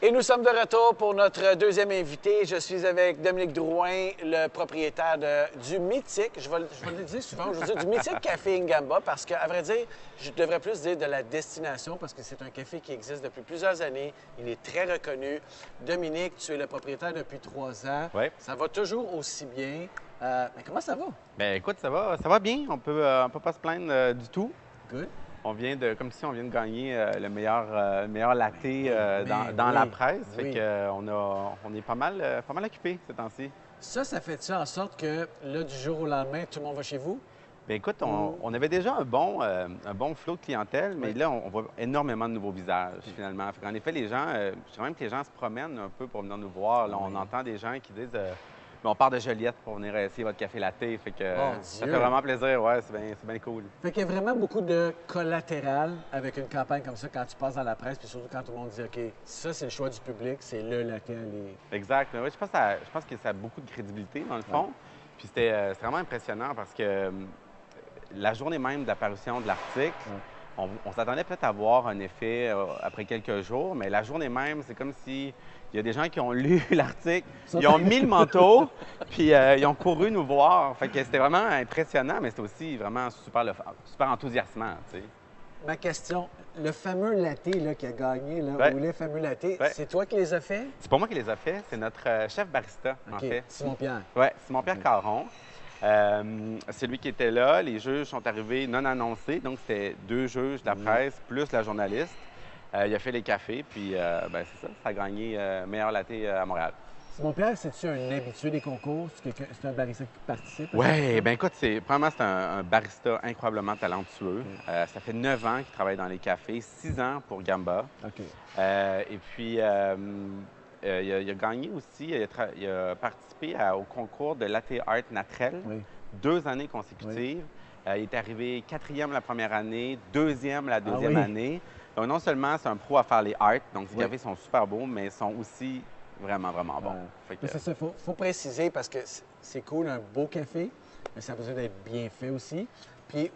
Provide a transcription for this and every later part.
Et nous sommes de retour pour notre deuxième invité. Je suis avec Dominique Drouin, le propriétaire du mythique, je vais le dire souvent aujourd'hui, du mythique Café Ingamba, parce qu'à vrai dire, je devrais plus dire de la destination, parce que c'est un café qui existe depuis plusieurs années. Il est très reconnu. Dominique, tu es le propriétaire depuis 3 ans. Oui. Ça va toujours aussi bien. Mais comment ça va? Ben écoute, ça va bien. On peut pas se plaindre du tout. Good. Comme si on vient de gagner le meilleur latte dans oui, la presse. oui. Fait que on est pas mal occupé ces temps-ci. Ça fait-tu en sorte que là, du jour au lendemain, tout le monde va chez vous? Ben écoute, on avait déjà un bon flot de clientèle, mais Oui. là, on voit énormément de nouveaux visages finalement. En effet, les gens, je dirais même que les gens se promènent un peu pour venir nous voir. Là, on entend des gens qui disent ben, on part de Joliette pour venir essayer votre café latte. Fait que Mon ça Dieu! fait vraiment plaisir. Ouais, c'est bien cool. Fait qu'il y a vraiment beaucoup de collatéral avec une campagne comme ça quand tu passes dans la presse, puis surtout quand tout le monde dit OK, ça c'est le choix du public, c'est le laquelle est. Exact. Mais oui, je pense que ça a beaucoup de crédibilité dans le fond. Puis c'était vraiment impressionnant parce que la journée même de l'apparition de l'article, on s'attendait peut-être à voir un effet après quelques jours, mais la journée même, c'est comme si il y a des gens qui ont lu l'article, ils ont mis le manteau, puis ils ont couru nous voir. Fait que c'était vraiment impressionnant, mais c'était aussi vraiment super enthousiasmant, tu sais. Ma question, le fameux latte là, qui a gagné, là, Ouais. ou les fameux latte, Ouais. c'est toi qui les as faits? C'est pas moi qui les a fait, c'est notre chef barista, en OK, fait. Simon-Pierre. Oui, Simon-Pierre Caron. C'est lui qui était là. Les juges sont arrivés non annoncés, donc c'était 2 juges de la presse plus la journaliste. Il a fait les cafés, puis ben, c'est ça, ça a gagné meilleur latte à Montréal. Simon-Pierre, c'est-tu un habitué des concours? C'est un barista qui participe? Oui, bien écoute, premièrement, c'est un barista incroyablement talentueux. Ça fait 9 ans qu'il travaille dans les cafés, 6 ans pour Gamba. OK. Et puis, il a gagné aussi, il a participé au concours de Latte Art Naturel, Oui. 2 années consécutives. Il est arrivé 4e la première année, 2e la deuxième oui? année. Donc, non seulement c'est un pro à faire les arts, donc ces Oui. cafés sont super beaux, mais ils sont aussi vraiment, vraiment bons. Fait que, Mais c'est ça, faut préciser parce que c'est cool, un beau café, mais ça a besoin d'être bien fait aussi. Puis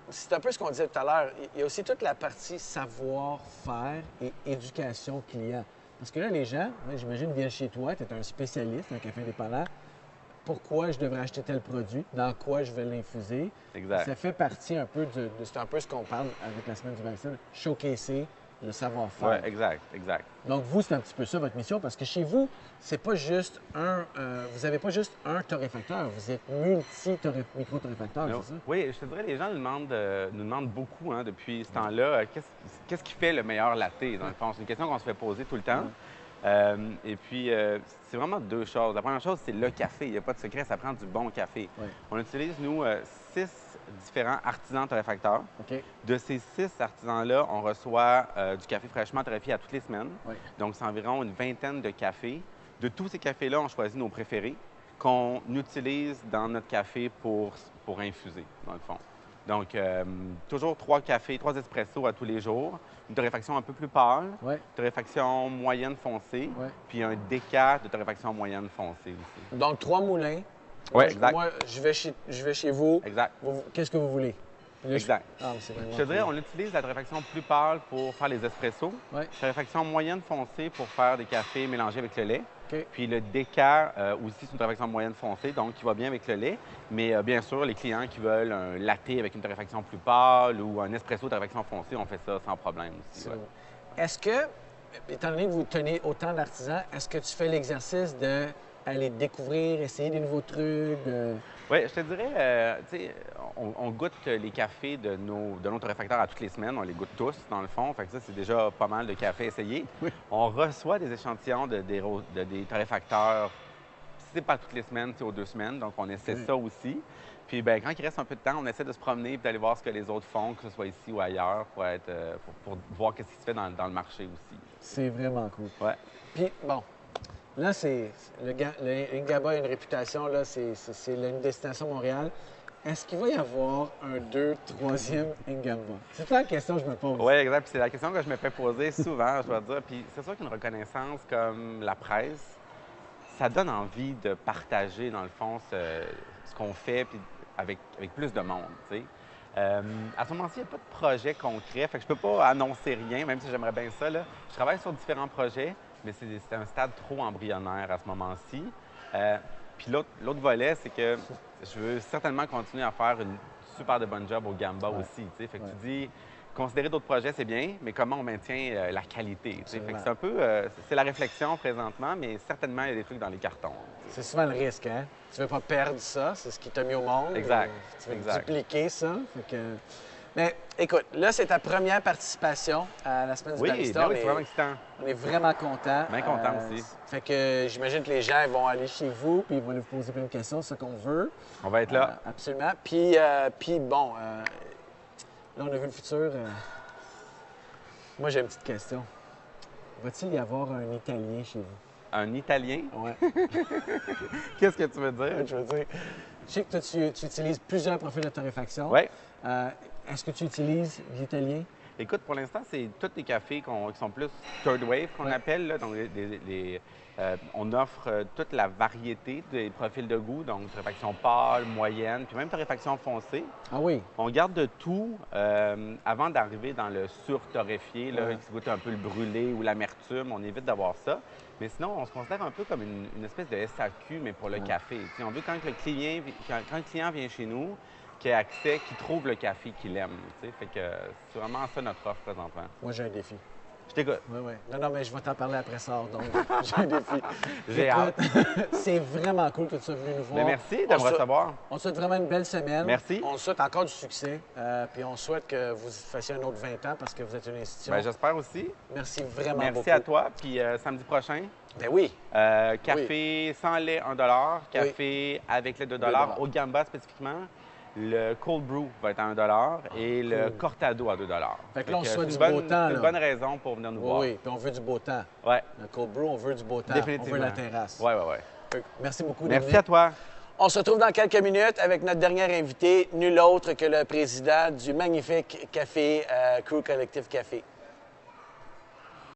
c'est un peu ce qu'on disait tout à l'heure, il y a aussi toute la partie savoir-faire et éducation client. Parce que là, les gens, j'imagine, viennent chez toi, tu es un spécialiste, un café indépendant. Pourquoi je devrais acheter tel produit? Dans quoi je vais l'infuser? Exact. Ça fait partie un peu c'est un peu ce qu'on parle avec la semaine du barista, showcaser le savoir-faire. Oui, exact. Donc, vous, c'est un petit peu ça, votre mission, parce que chez vous, c'est pas juste vous n'avez pas juste un torréfacteur, vous êtes micro-torréfacteur, c'est ça? Oui, je te dirais, les gens nous demandent beaucoup depuis ce temps-là, qu'est-ce qui fait le meilleur latte, dans le fond? C'est une question qu'on se fait poser tout le temps. Et puis, c'est vraiment 2 choses. La première chose, c'est le café. Il n'y a pas de secret, ça prend du bon café. Oui. On utilise, nous, 6 différents artisans torréfacteurs. OK. De ces 6 artisans-là, on reçoit du café fraîchement torréfié à toutes les semaines. Oui. Donc, c'est environ une vingtaine de cafés. De tous ces cafés-là, on choisit nos préférés qu'on utilise dans notre café pour infuser, dans le fond. Donc, toujours 3 cafés, 3 espressos à tous les jours, une torréfaction un peu plus pâle, Oui. torréfaction moyenne foncée, Ouais. puis un déca de torréfaction moyenne foncée aussi. Donc, 3 moulins. Oui, exact. Moi, je vais chez vous. Exact. Qu'est-ce que vous voulez? Puis là, Exact. Ah, mais c'est vraiment Je te dirais, cool. on utilise la torréfaction plus pâle pour faire les espressos, Ouais. torréfaction moyenne foncée pour faire des cafés mélangés avec le lait. OK. Puis le déca aussi, c'est une torréfaction moyenne foncée, donc qui va bien avec le lait. Mais bien sûr, les clients qui veulent un latte avec une torréfaction plus pâle ou un espresso torréfaction foncée, on fait ça sans problème aussi. C'est Ouais. bon. Est-ce que, étant donné que vous tenez autant d'artisans, est-ce que tu fais l'exercice d'aller découvrir, essayer des nouveaux trucs? Oui, je te dirais, tu sais, on goûte les cafés de nos torréfacteurs à toutes les semaines. On les goûte tous, dans le fond. Fait que ça, c'est déjà pas mal de cafés essayés. Oui. On reçoit des échantillons des torréfacteurs, c'est pas toutes les semaines, c'est aux 2 semaines. Donc, on essaie ça aussi. Puis, ben, quand il reste un peu de temps, on essaie de se promener et d'aller voir ce que les autres font, que ce soit ici ou ailleurs, pour voir ce qui se fait dans le marché aussi. C'est vraiment cool. Ouais. Puis, bon, là, le Ingaba a une réputation, là, c'est une destination Montréal. Est-ce qu'il va y avoir un 2, 3e Ingamba? C'est ça la question que je me pose. Oui, exact. Puis c'est la question que je me fais poser souvent, je dois dire. Puis c'est sûr qu'une reconnaissance comme la presse, ça donne envie de partager, dans le fond, ce qu'on fait puis avec plus de monde, tu sais. À ce moment-ci, il n'y a pas de projet concret, fait que je peux pas annoncer rien, même si j'aimerais bien ça, là. Je travaille sur différents projets, mais c'est un stade trop embryonnaire à ce moment-ci. Puis l'autre volet, c'est que je veux certainement continuer à faire une super de bonne job au Gamba aussi. Fait que tu dis, considérer d'autres projets, c'est bien, mais comment on maintient la qualité? Fait que c'est un peu, c'est la réflexion présentement, mais certainement, il y a des trucs dans les cartons. C'est souvent le risque, hein? Tu veux pas perdre ça, c'est ce qui t'a mis au monde. Exact. Tu veux dupliquer ça. Fait que... Mais écoute, là, c'est ta première participation à la semaine du barista. Oui, c'est vraiment excitant. On est vraiment contents. Bien content aussi. Fait que j'imagine que les gens vont aller chez vous puis ils vont vous poser plein de questions, c'est ce qu'on veut. On va être là. Absolument. Puis bon, là, on a vu le futur. Moi, j'ai une petite question. Va-t-il y avoir un Italien chez vous? Un Italien? Oui. Qu'est-ce que tu veux dire? Je veux dire, je sais que toi, tu utilises plusieurs profils de torréfaction. Oui. Est-ce que tu utilises l'italien? Écoute, pour l'instant, c'est tous les cafés qui sont plus third wave, qu'on appelle. Là. Donc, on offre toute la variété des profils de goût, donc torréfaction pâle, moyenne, puis même torréfaction foncée. Ah oui? On garde de tout avant d'arriver dans le sur-torréfié, qui goûte un peu le brûlé ou l'amertume. On évite d'avoir ça. Mais sinon, on se considère un peu comme une espèce de SAQ, mais pour le café. T'sais, on veut quand le client vient chez nous, qu'il ait accès, qu'il trouve le café qu'il aime. Fait que c'est vraiment ça notre offre présentement. Moi, j'ai un défi. Je t'écoute. Oui, oui. Non, mais je vais t'en parler après ça, donc j'ai un défi. J'ai hâte. C'est vraiment cool que tu sois venu nous voir. Mais merci de me recevoir. On te souhaite vraiment une belle semaine. Merci. On te souhaite encore du succès. Puis on souhaite que vous fassiez un autre 20 ans parce que vous êtes une institution. Bien, j'espère aussi. Merci vraiment beaucoup. Merci à toi. Puis samedi prochain. Ben oui. Café sans lait, 1 $. Café avec lait, 2 $. Au Gamba spécifiquement. Le cold brew va être à 1 $ et le cortado à 2 $. Fait que là, on souhaite du beau temps. C'est une bonne raison pour venir nous voir. Oui, puis on veut du beau temps. Oui. Le cold brew, on veut du beau temps. Définitivement. On veut la terrasse. Oui, oui, oui. Merci beaucoup. Merci à toi. On se retrouve dans quelques minutes avec notre dernier invité, nul autre que le président du magnifique café Crew Collective Café.